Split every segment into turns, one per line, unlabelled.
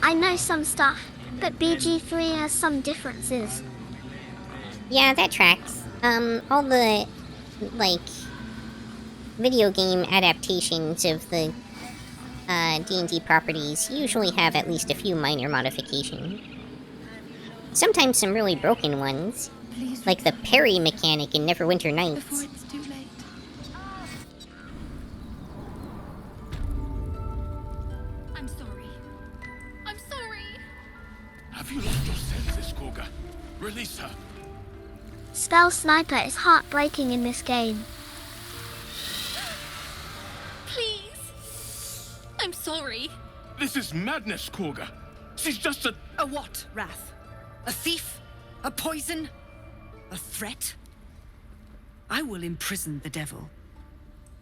I know some stuff, but BG3 has some differences.
Yeah, that tracks. All the, like, video game adaptations of the D&D properties usually have at least a few minor modifications. Sometimes some really broken ones, like the parry mechanic in Neverwinter Nights.
Before it's too late.
I'm sorry. I'm sorry.
Have you lost your senses, Korga? Release her.
Spell Sniper is heartbreaking in this game.
Please. I'm sorry.
This is madness, Korga. She's just a...
A what, Wrath? A thief? A poison? A threat? I will imprison the devil,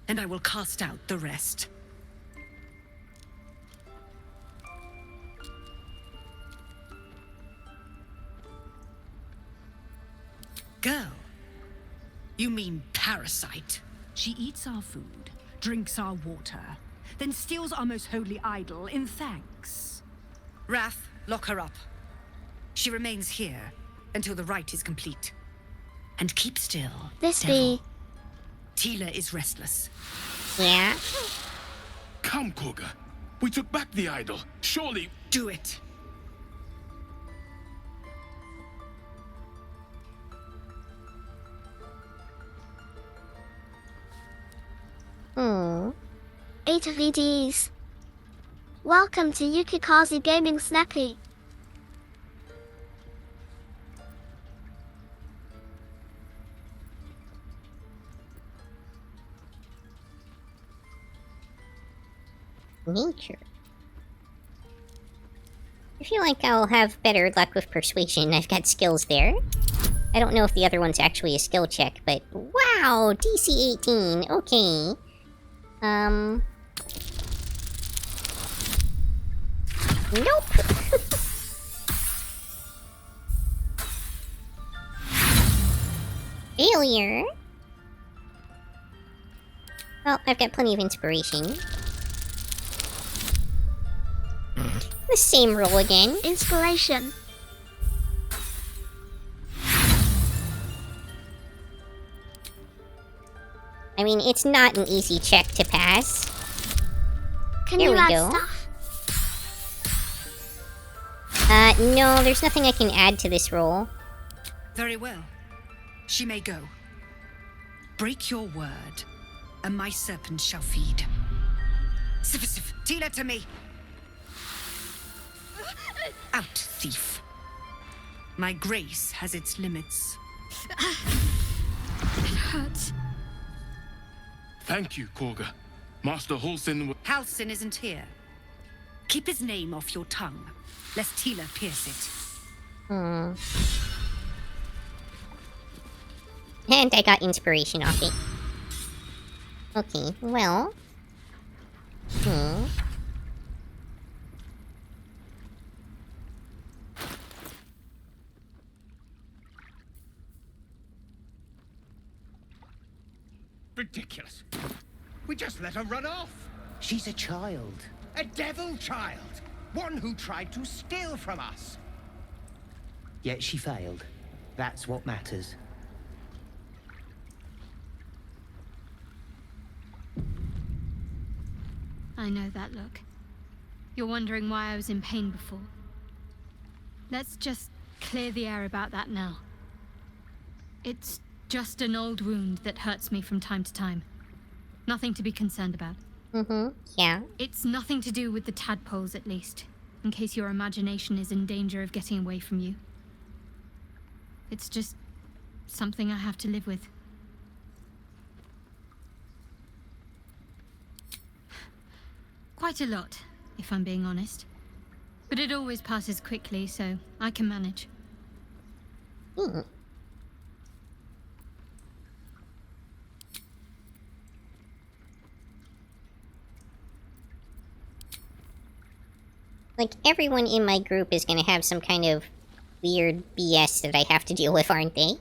and I will cast out the rest. Girl, you mean parasite?
She eats our food, drinks our water, then steals our most holy idol in thanks.
Wrath, lock her up. She remains here until the rite is complete. And keep still,
This
devil.
be...
Tila is restless.
Yeah?
Come, Korga. We took back the idol. Surely...
Do it.
Hmm.
8 of EDs. Welcome to Yukikaze Gaming Snappy.
Nature. I feel like I'll have better luck with persuasion. I've got skills there. I don't know if the other one's actually a skill check, but wow, DC 18. Okay. Nope. Failure. Well, I've got plenty of inspiration. The same roll again.
Inspiration.
I mean, it's not an easy check to pass.
Can
There
you
we
add
go.
stuff?
No, there's nothing I can add to this roll.
Very well. She may go. Break your word, and my serpent shall feed. Sif, Tila to me! Out, thief. My grace has its limits.
It hurts.
Thank you, Korga. Master Halsin...
Halsin isn't here. Keep his name off your tongue, lest Tila pierce it.
And I got inspiration off it. Okay, well...
Ridiculous. We just let her run off.
She's a child.
A devil child. One who tried to steal from us.
Yet she failed. That's what matters.
I know that look. You're wondering why I was in pain before. Let's just clear the air about that now. It's just an old wound that hurts me from time to time. Nothing to be concerned about.
Yeah.
It's nothing to do with the tadpoles, at least, in case your imagination is in danger of getting away from you. It's just something I have to live with. Quite a lot, if I'm being honest. But it always passes quickly, so I can manage.
Like, everyone in my group is gonna have some kind of weird BS that I have to deal with, aren't they?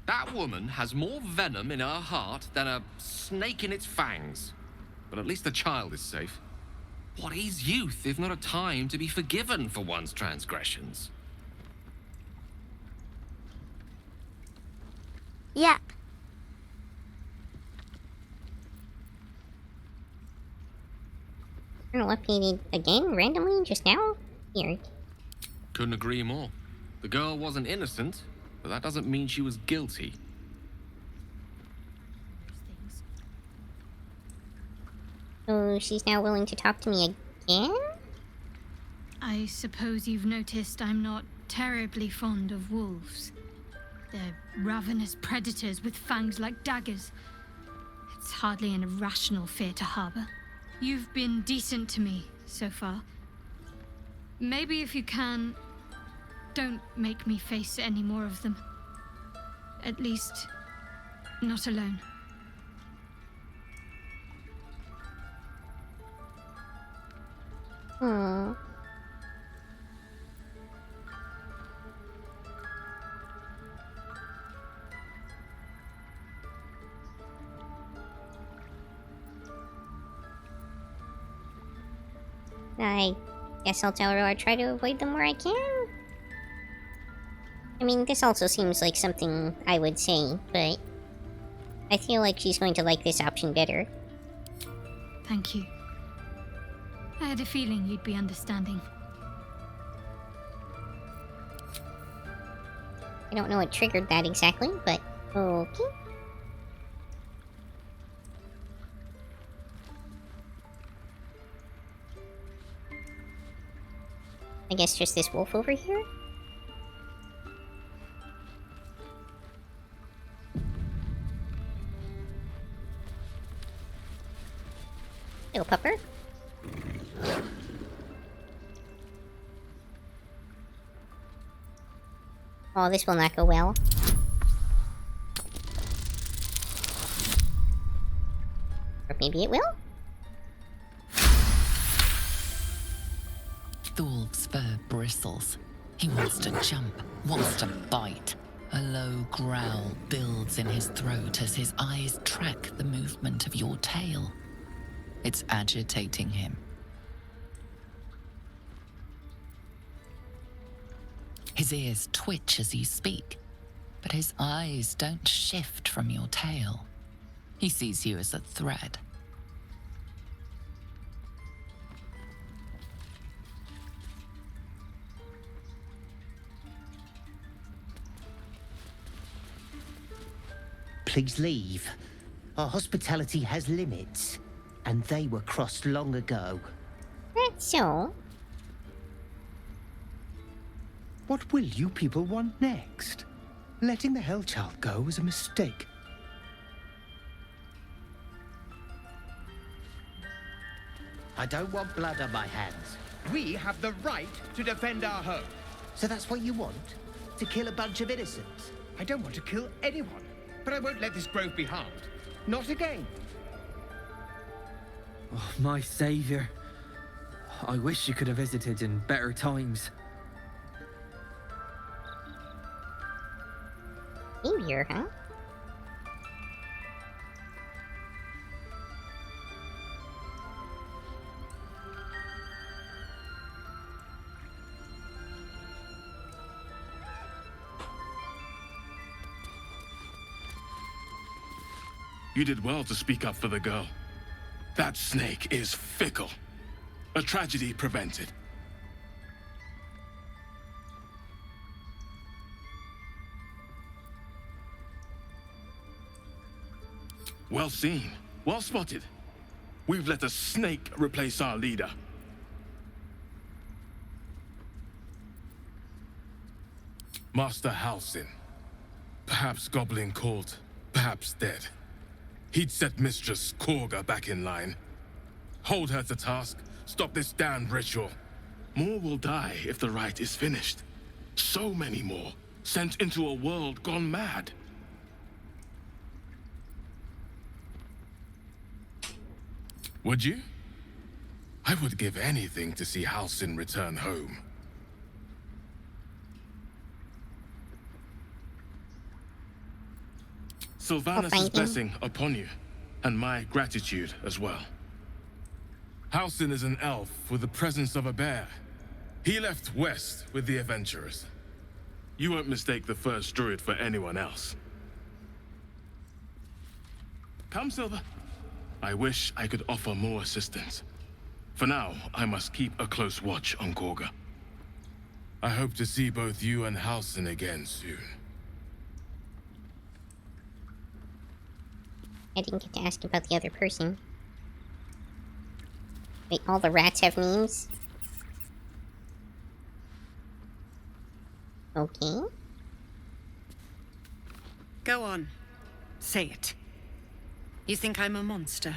That woman has more venom in her heart than a snake in its fangs. But at least the child is safe. What is youth if not a time to be forgiven for one's transgressions?
Yep.
Journal updated again, randomly, just now? Weird.
Couldn't agree more. The girl wasn't innocent, but that doesn't mean she was guilty.
So she's now willing to talk to me again?
I suppose you've noticed I'm not terribly fond of wolves. They're ravenous predators with fangs like daggers. It's hardly an irrational fear to harbor. You've been decent to me so far. Maybe if you can, don't make me face any more of them. At least, not alone.
Hmm. I guess I'll tell her I try to avoid them where I can. I mean, this also seems like something I would say, but I feel like she's going to like this option better.
Thank you. I had a feeling you'd be understanding.
I don't know what triggered that exactly, but okay. I guess just this wolf over here? Little pupper. Oh, this will not go well. Or maybe it will?
The wolf's fur bristles. He wants to jump, wants to bite. A low growl builds in his throat as his eyes track the movement of your tail. It's agitating him. His ears twitch as you speak, but his eyes don't shift from your tail. He sees you as a threat.
Please leave. Our hospitality has limits, and they were crossed long ago.
That's so.
What will you people want next? Letting the Hellchild go was a mistake.
I don't want blood on my hands.
We have the right to defend our home.
So that's what you want? To kill a bunch of innocents?
I don't want to kill anyone, but I won't let this grove be harmed. Not again.
Oh, my savior. I wish you could have visited in better times.
Savior, huh?
You did well to speak up for the girl. That snake is fickle. A tragedy prevented. Well seen. Well spotted. We've let a snake replace our leader. Master Halsin. Perhaps goblin called, perhaps dead. He'd set Mistress Korga back in line. Hold her to task, stop this damned ritual. More will die if the rite is finished. So many more, sent into a world gone mad. Would you? I would give anything to see Halsin return home. Sylvanus' blessing upon you, and my gratitude as well. Halsin is an elf with the presence of a bear. He left west with the adventurers. You won't mistake the first druid for anyone else. Come, Silver. I wish I could offer more assistance. For now, I must keep a close watch on Korga. I hope to see both you and Halsin again soon.
I didn't get to ask about the other person. Wait, all the rats have names? Okay.
Go on. Say it. You think I'm a monster?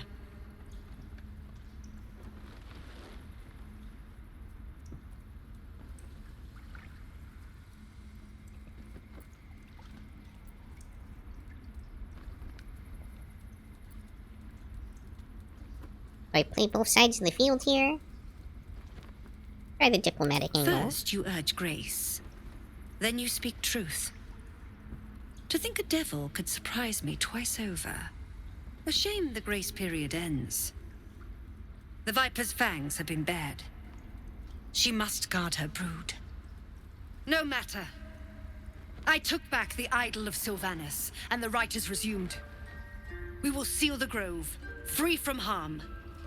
Do I play both sides of the field here? Try the diplomatic angle.
First you urge grace. Then you speak truth. To think a devil could surprise me twice over. A shame the grace period ends. The Viper's fangs have been bared. She must guard her brood. No matter. I took back the idol of Sylvanas, and the rite is resumed. We will seal the grove, free from harm,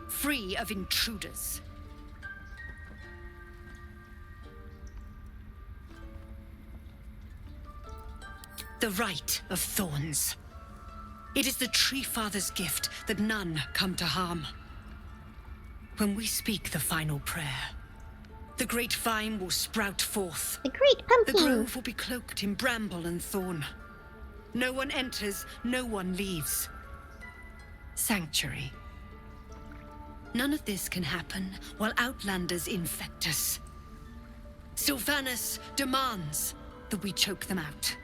free of intruders. The Rite of Thorns. It is the Tree Father's gift that none come to harm. When we speak the final prayer, the great vine will sprout forth.
The great pumpkin!
The grove will be cloaked in bramble and thorn. No one enters, no one leaves. Sanctuary. None of this can happen while Outlanders infect us. Sylvanas demands that we choke them out.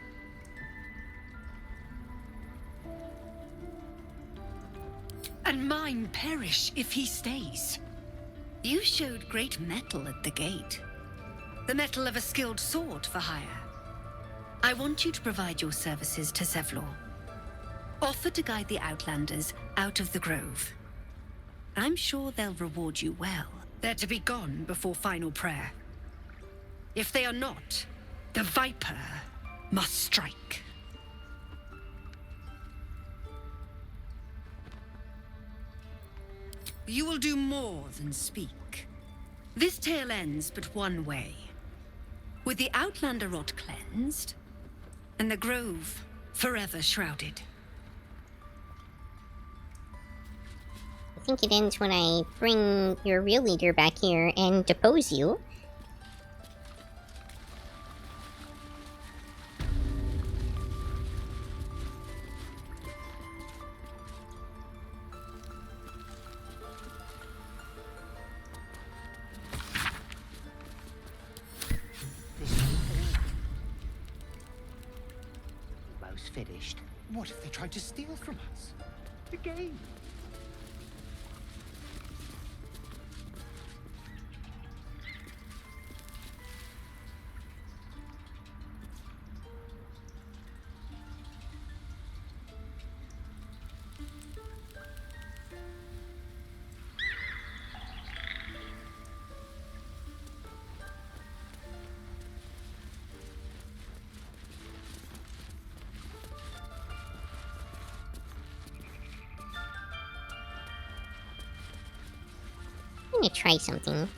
And mine perish if he stays. You showed great mettle at the gate. The mettle of a skilled sword for hire. I want you to provide your services to Zevlor. Offer to guide the Outlanders out of the grove. I'm sure they'll reward you well. They're to be gone before final prayer. If they are not, the Viper must strike. You will do more than speak. This tale ends but one way. With the Outlander rot cleansed, and the grove forever shrouded.
I think it ends when I bring your real leader back here and depose you.
Almost finished. What if they tried to steal from us? The game.
I'm gonna try something.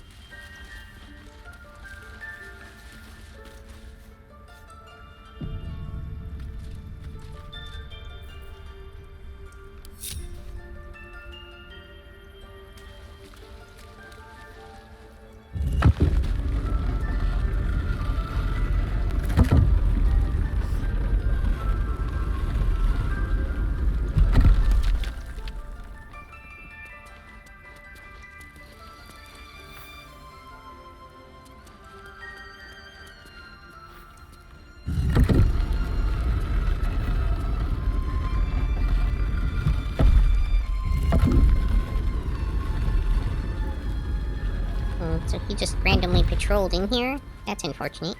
So he just randomly patrolled in here? That's unfortunate.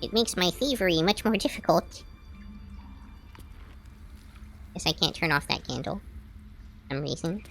It makes my thievery much more difficult. Guess I can't turn off that candle. For some reason.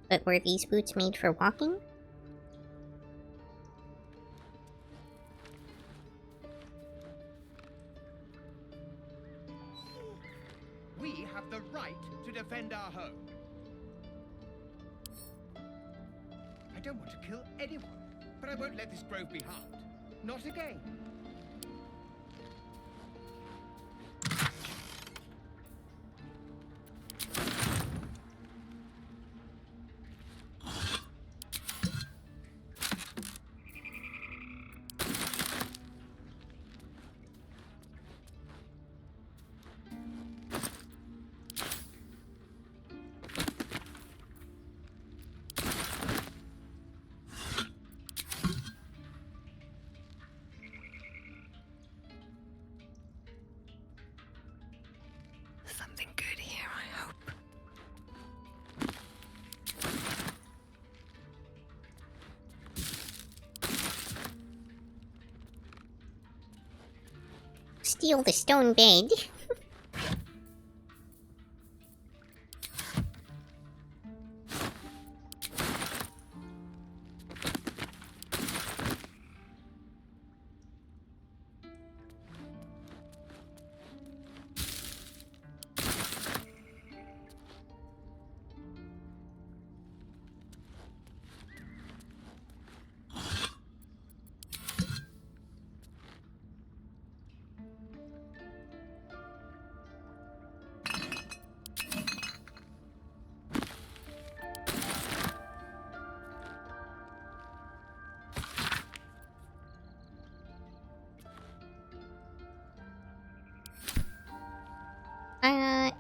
But were these boots made for walking?
We have the right to defend our home. I don't want to kill anyone, but I won't let this grove be harmed. Not again.
Steal the stone bed.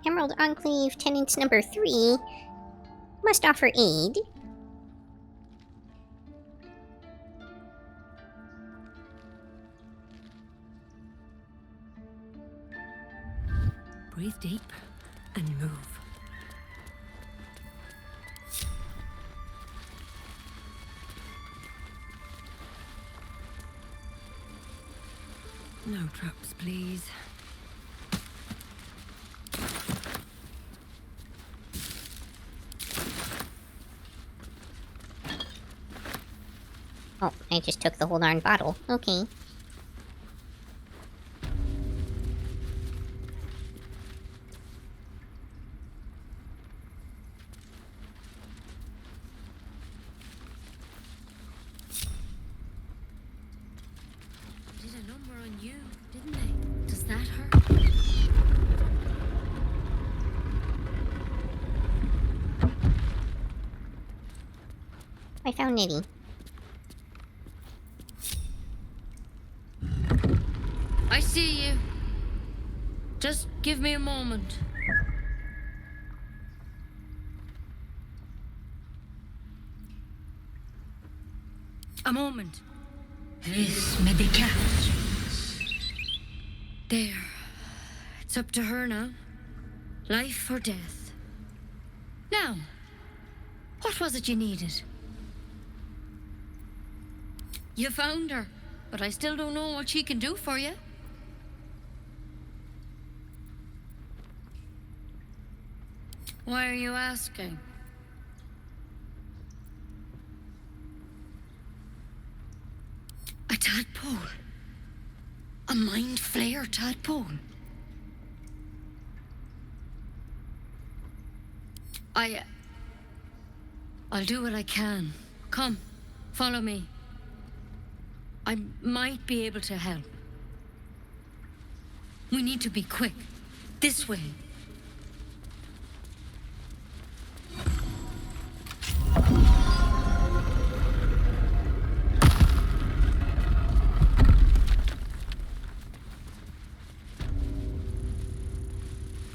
Emerald Enclave Tenant Number 3 must offer aid.
Breathe deep and move. No traps, please.
Oh, I just took the whole darn bottle. Okay.
Did a number on you, didn't they? Does that hurt?
I found Nitty.
I see you.
Give me a moment. A moment. This medicat. There. It's up to her now. Life or death. Now, what was it you needed? You found her, but I still don't know what she can do for you. Why are you asking? A tadpole. A mind flayer tadpole. I'll do what I can. Come, follow me. I might be able to help. We need to be quick. This way.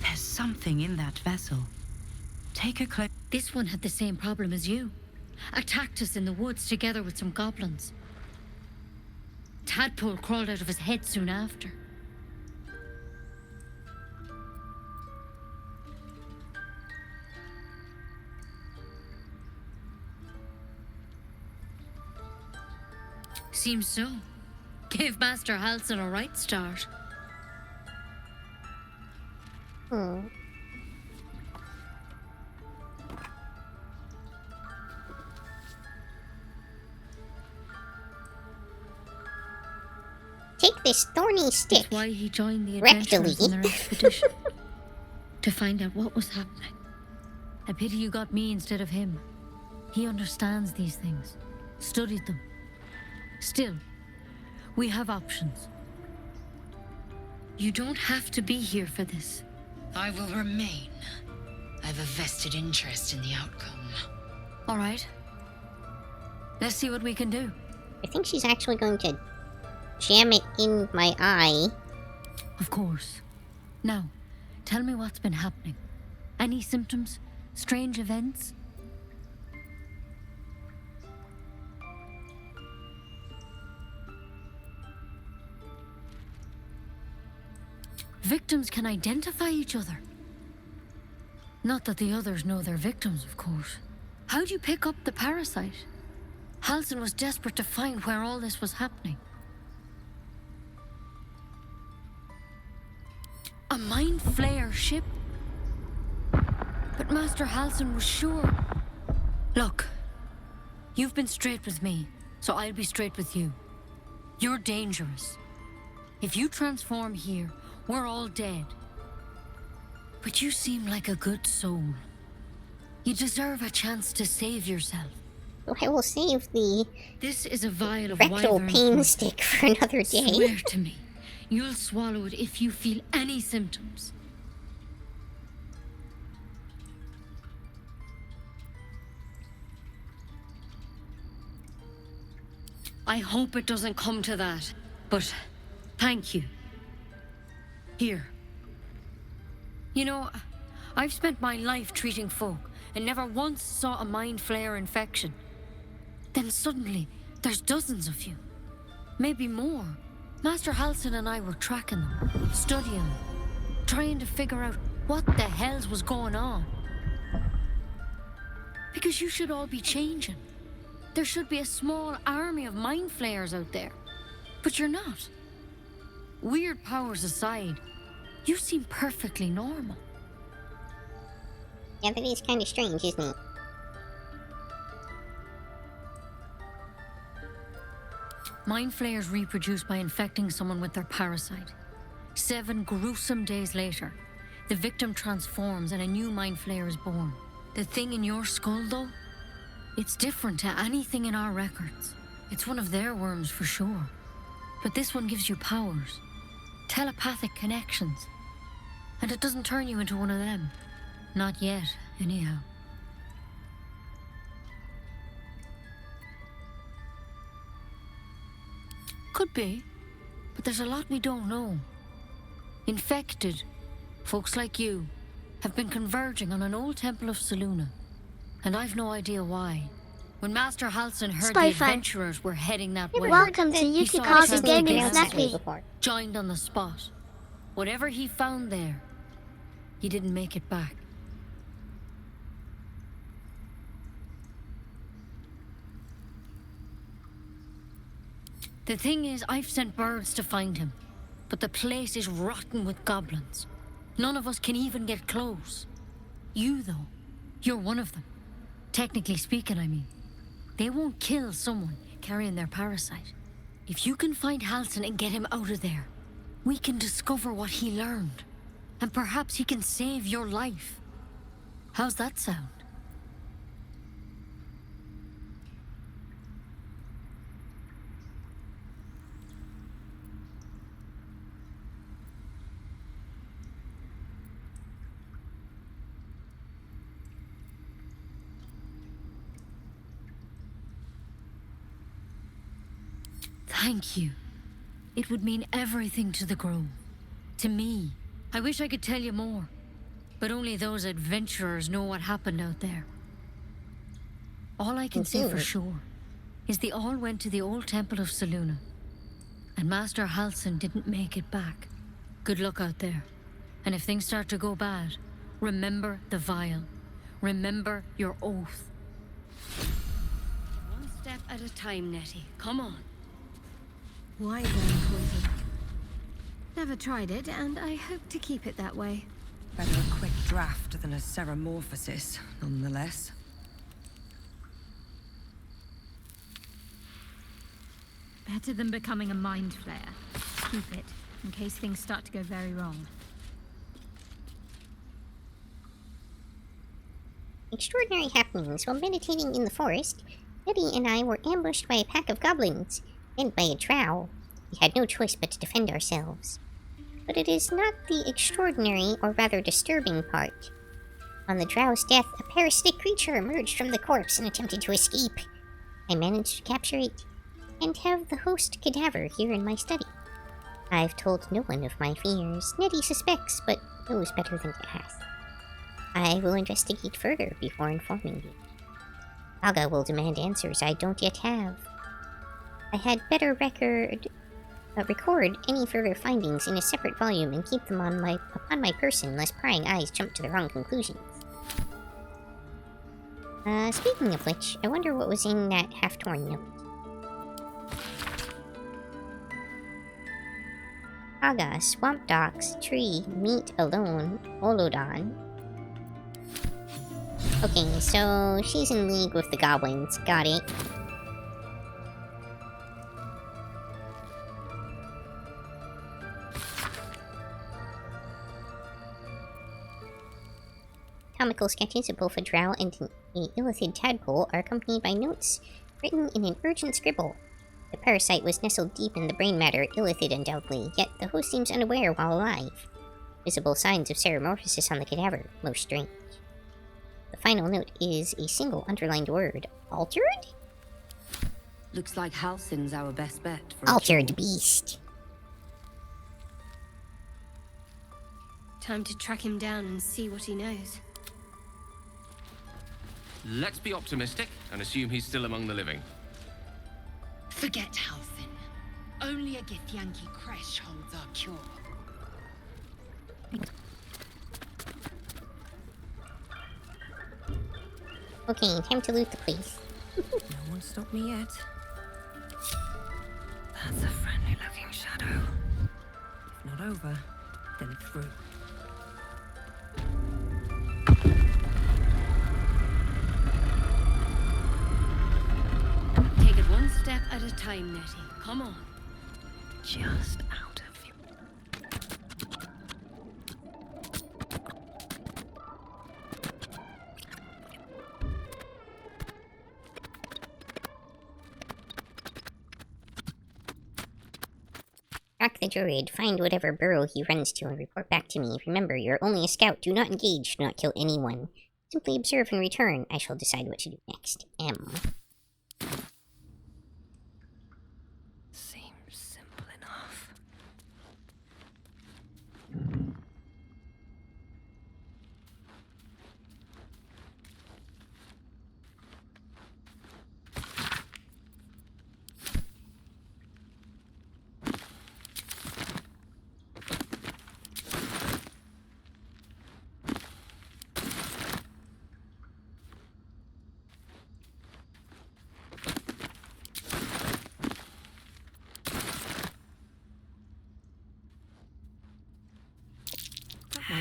There's something in that vessel. Take a close...
This one had the same problem as you. Attacked us in the woods together with some goblins. Tadpole crawled out of his head soon after. Seems so. Gave Master Halsin a right start.
Take this thorny stick.
That's why he joined the adventurers in their expedition. To find out what was happening. A pity you got me instead of him. He understands these things. Studied them. Still, we have options. You don't have to be here for this.
I will remain. I have a vested interest in the outcome.
All right. Let's see what we can do.
I think she's actually going to jam it in my eye.
Of course. Now, tell me what's been happening. Any symptoms? Strange events? Victims can identify each other. Not that the others know they're victims, of course. How'd you pick up the parasite? Halsin was desperate to find where all this was happening. A mind flayer ship? But Master Halsin was sure. Look, you've been straight with me, so I'll be straight with you. You're dangerous. If you transform here, we're all dead. But you seem like a good soul. You deserve a chance to save yourself.
I will save the...
This is a vial of
rectal
wyvern
pain
blood.
stick for another day.
Swear to me, you'll swallow it if you feel any symptoms. I hope it doesn't come to that, but thank you. Here. You know, I've spent my life treating folk and never once saw a mind flayer infection. Then suddenly, there's dozens of you. Maybe more. Master Halsin and I were tracking them, studying them, trying to figure out what the hells was going on. Because you should all be changing. There should be a small army of mind flayers out there. But you're not. Weird powers aside, you seem perfectly normal.
Yeah, that is kind of strange, isn't it?
Mind flayers reproduce by infecting someone with their parasite. 7 gruesome days later, the victim transforms and a new mind flayer is born. The thing in your skull, though, it's different to anything in our records. It's one of their worms for sure. But this one gives you powers. Telepathic connections. And it doesn't turn you into one of them. Not yet, anyhow. Could be, but there's a lot we don't know. Infected, Folks like you have been converging on an old temple of Selûne, and I've no idea why. When Master Halsin heard
Spy
the
fan.
adventurers were heading that way,
Welcome to
he saw a
Yukikaze
chance to
Gaming
get
Snappy.
outside, joined on the spot. Whatever he found there, he didn't make it back. The thing is, I've sent birds to find him, but the place is rotten with goblins. None of us can even get close. You, though, you're one of them. Technically speaking, I mean. They won't kill someone carrying their parasite. If you can find Halsin and get him out of there, we can discover what he learned. And perhaps he can save your life. How's that sound? Thank you. It would mean everything to the Grove. To me. I wish I could tell you more. But only those adventurers know what happened out there. All I can say for sure is they all went to the old temple of Selûne. And Master Halsin didn't make it back. Good luck out there. And if things start to go bad, remember the vial. Remember your oath. One step at a time, Nettie. Come on.
Why then poison? Never tried it, and I hope to keep it that way.
Better a quick draft than a ceramorphosis, nonetheless.
Better than becoming a mind flayer. Keep it, in case things start to go very wrong.
Extraordinary happenings while meditating in the forest. Nettie and I were ambushed by a pack of goblins, and by a drow. We had no choice but to defend ourselves. But it is not the extraordinary, or rather disturbing part. On the drow's death, a parasitic creature emerged from the corpse and attempted to escape. I managed to capture it, and have the host cadaver here in my study. I've told no one of my fears. Nettie suspects, but knows better than to ask. I will investigate further before informing you. Saga will demand answers I don't yet have. I had better record any further findings in a separate volume and keep them upon my person, lest prying eyes jump to the wrong conclusions. Speaking of which, I wonder what was in that half-torn note. Saga, swamp docks, tree, meat alone, Olodon. Okay, so she's in league with the goblins. Got it. Comical sketches of both a drow and an illithid tadpole are accompanied by notes written in an urgent scribble. The parasite was nestled deep in the brain matter, illithid undoubtedly, yet the host seems unaware while alive. Visible signs of ceramorphosis on the cadaver, most strange. The final note is a single underlined word. Altered?
Looks like Halsin's our best bet for
Altered beast.
Time to track him down and see what he knows.
Let's be optimistic and assume he's still among the living.
Forget Halsin. Only a Githyanki Kresh holds our cure.
Okay, time to loot the place.
No one stopped me yet. That's a friendly-looking shadow. If not over, then through.
Take it one step at a time, Nettie. Come on.
Just out of view.
Track the druid, find whatever burrow he runs to, and report back to me. Remember, you're only a scout. Do not engage, do not kill anyone. Simply observe and return. I shall decide what to do next. M.
Seems simple enough.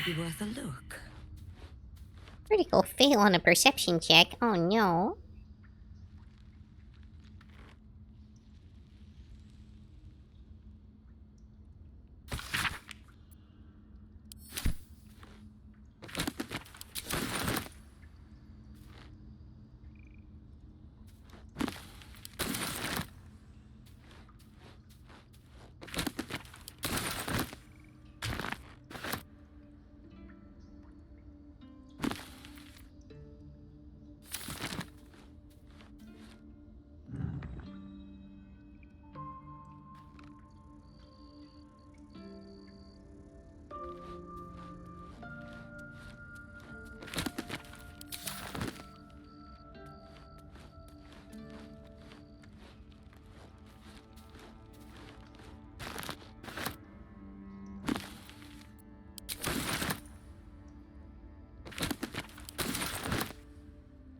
be worth a look.
Critical fail on a perception check. Oh no.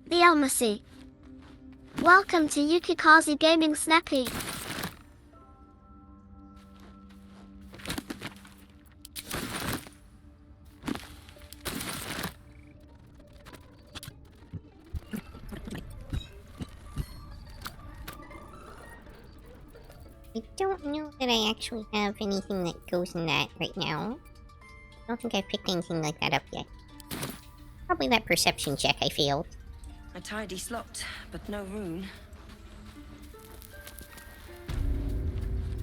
The Elmacy. Welcome to Yukikaze Gaming Snappy.
I don't know that I actually have anything that goes in that right now. I don't think I've picked anything like that up yet. Probably that perception check I failed.
A tidy slot, but no rune.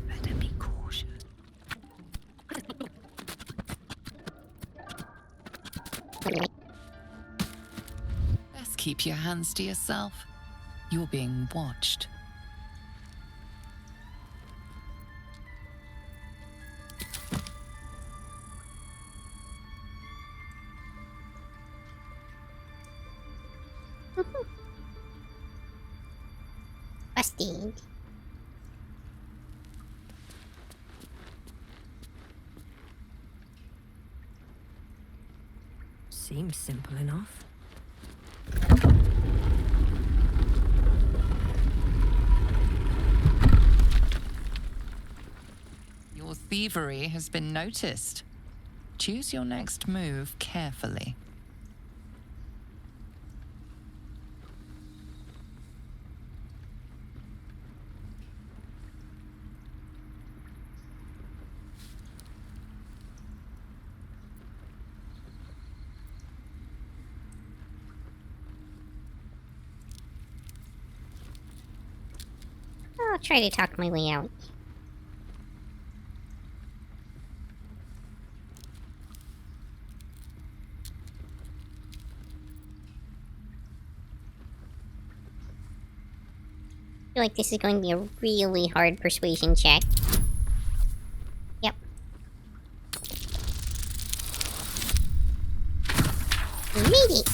Better be cautious.
Best keep your hands to yourself. You're being watched.
Busted.
Seems simple enough.
Your thievery has been noticed. Choose your next move carefully.
I'll try to talk my way out. I feel like this is going to be a really hard persuasion check. Yep. We made it!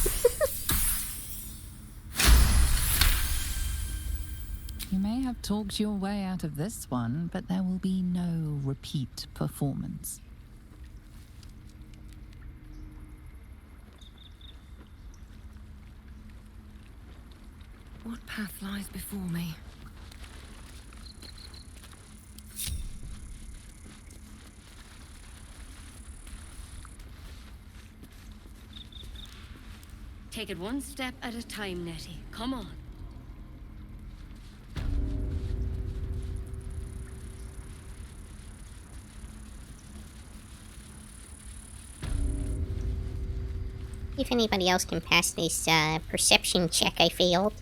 You may have talked your way out of this one, but there will be no repeat performance.
What path lies before me?
Take it one step at a time, Nettie. Come on.
If anybody else can pass this perception check I failed.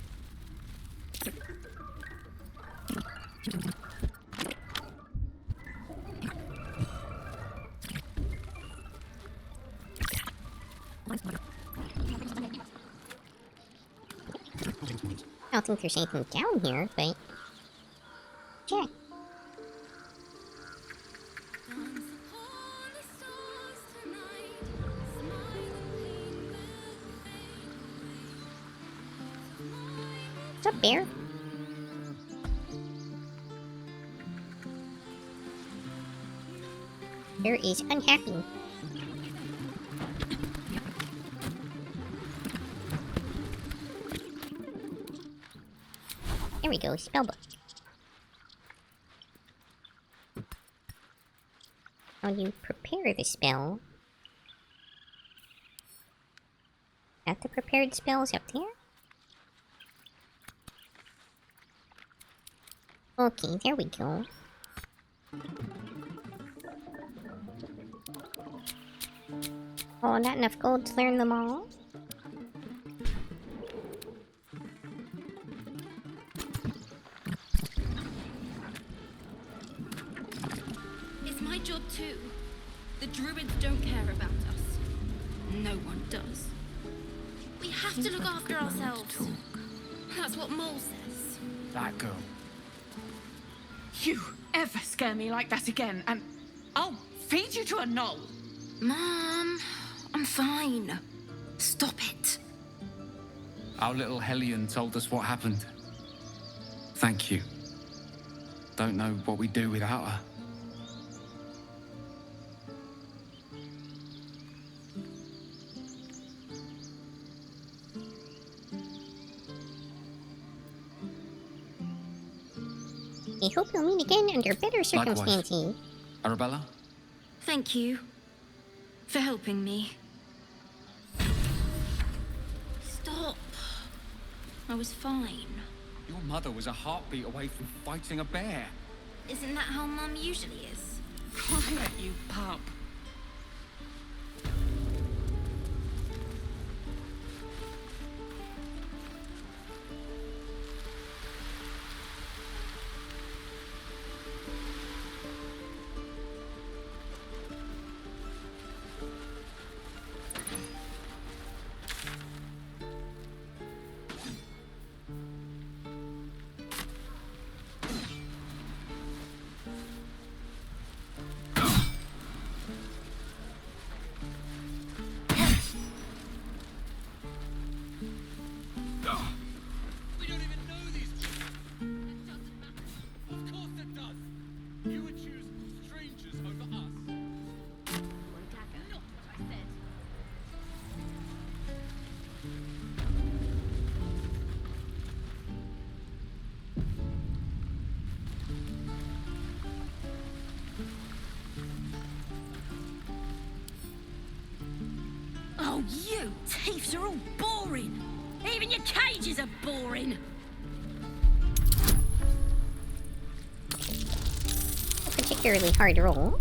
I don't think there's anything down here, but... check. What's up, bear? Bear is unhappy. There we go, spellbook. How do you prepare the spell? At the prepared spells up there? Okay, there we go. Oh, not enough gold to learn them all?
It's my job too. The druids don't care about us. No one does. We have to look after ourselves. That's what Mole says.
That girl.
You ever scare me like that again, and I'll feed you to a knoll.
Mom, I'm fine. Stop it.
Our little Hellion told us what happened. Thank you. Don't know what we'd do without her.
I hope you'll meet again under better circumstances.
Arabella?
Thank you for helping me. Stop. I was fine.
Your mother was a heartbeat away from fighting a bear.
Isn't that how Mum usually is?
Quiet, you pup.
Oh, you thieves are all boring. Even your cages are boring.
A particularly hard roll.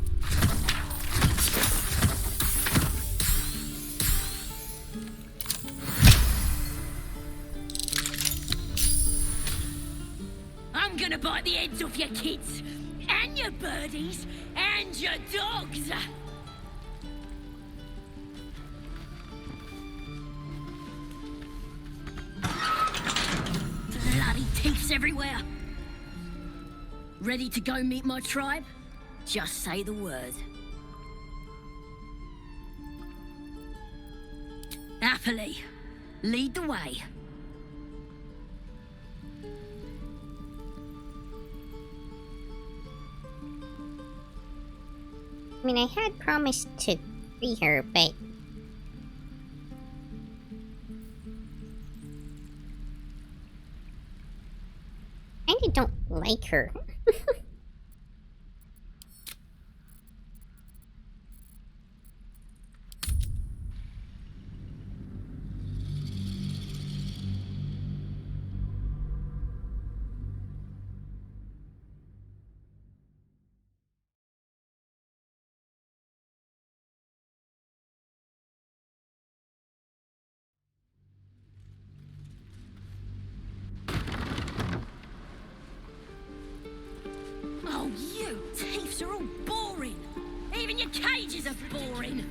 I'm gonna bite the heads off your kids, and your birdies, and your dogs. Bloody thieves everywhere. Ready to go meet my tribe? Just say the word. Happily, lead the way.
I mean, I had promised to free her, but... I kinda don't like her.
Oh, you thieves are all boring. Even your cages are boring.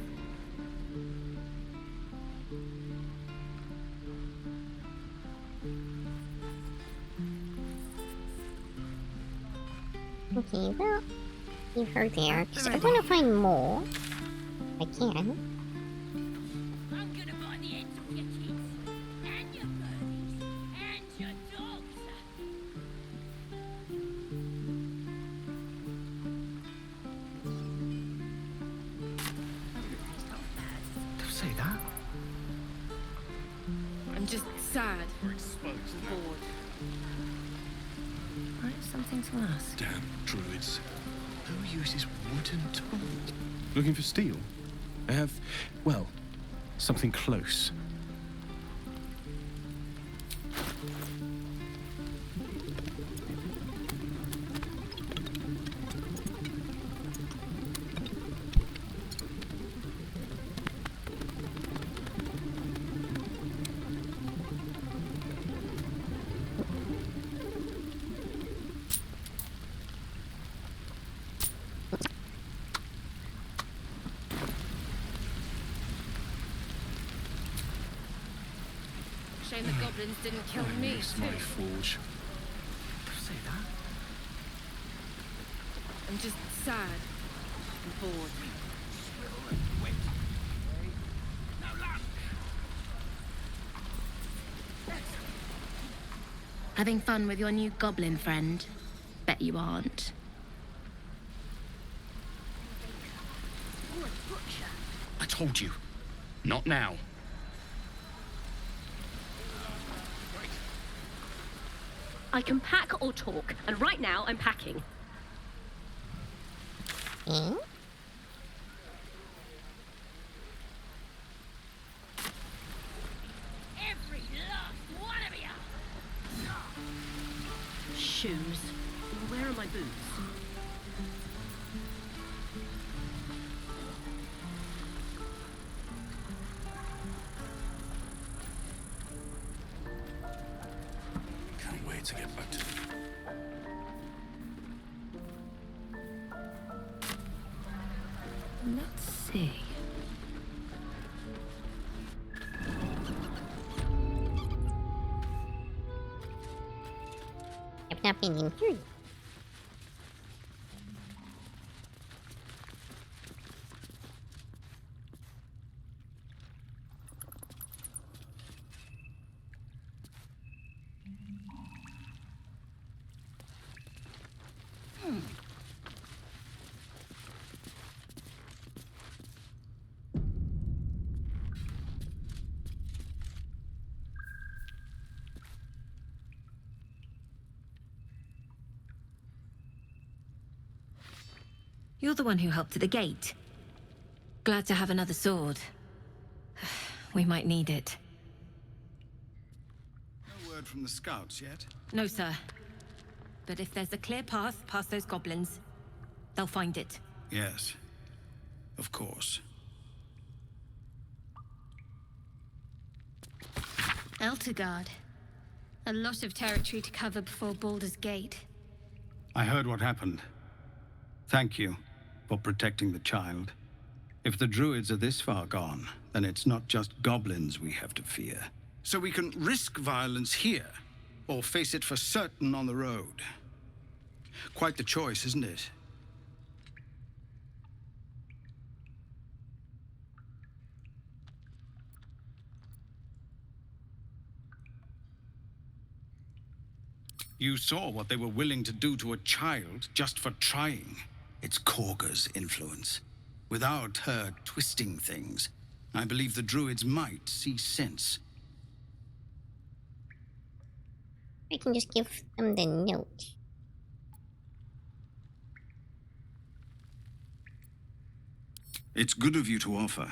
Okay, well, leave her there, because I want to find more. I can.
I'm gonna bite the heads off your kids, and your birdies, and your dogs.
Don't say that.
I'm just sad. Bored.
Write something to us.
Damn druids. Who uses wooden tools? Looking for steel? I have, well, something close.
Shame the goblins didn't kill me,
Miss
too.
my forge.
Say that.
I'm just sad and bored.
Having fun with your new goblin friend? Bet you aren't.
I told you. Not now.
I can pack or talk, and right now I'm packing.
Hmm?
Every last one of you! Shoes. Where are my boots?
Can't wait to get back to
Let's see.
I've not been in here.
You're the one who helped at the gate. Glad to have another sword. We might need it.
No word from the scouts yet?
No, sir. But if there's a clear path past those goblins, they'll find it.
Yes. Of course.
Eltergard. A lot of territory to cover before Baldurs Gate.
I heard what happened. Thank you for protecting the child. If the druids are this far gone, then it's not just goblins we have to fear. So we can risk violence here, or face it for certain on the road. Quite the choice, isn't it? You saw what they were willing to do to a child just for trying. It's Korga's influence. Without her twisting things, I believe the druids might see sense.
I can just give them the note.
It's good of you to offer,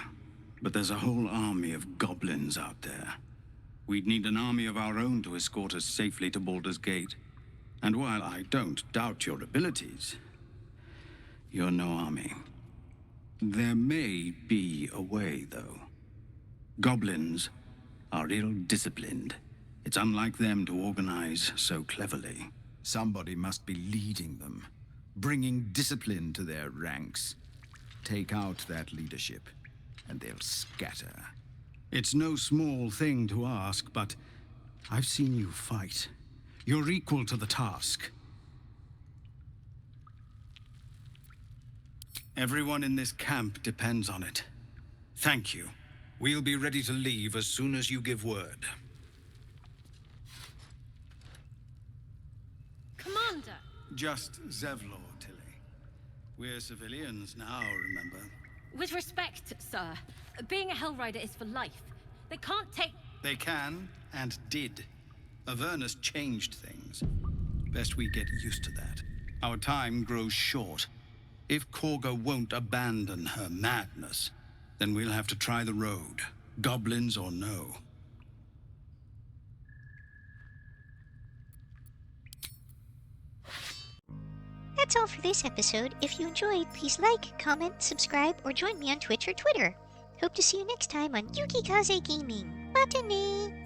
but there's a whole army of goblins out there. We'd need an army of our own to escort us safely to Baldurs Gate. And while I don't doubt your abilities, you're no army. There may be a way, though. Goblins are ill-disciplined. It's unlike them to organize so cleverly.
Somebody must be leading them, bringing discipline to their ranks. Take out that leadership, and they'll scatter.
It's no small thing to ask, but I've seen you fight. You're equal to the task. Everyone in this camp depends on it. Thank you. We'll be ready to leave as soon as you give word.
Commander!
Just Zevlor, Tilly. We're civilians now, remember?
With respect, sir, being a Hellrider is for life. They can't take...
They can, and did. Avernus changed things. Best we get used to that. Our time grows short. If Korga won't abandon her madness, then we'll have to try the road, goblins or no.
That's all for this episode. If you enjoyed, please like, comment, subscribe, or join me on Twitch or Twitter. Hope to see you next time on Yukikaze Gaming. Matane!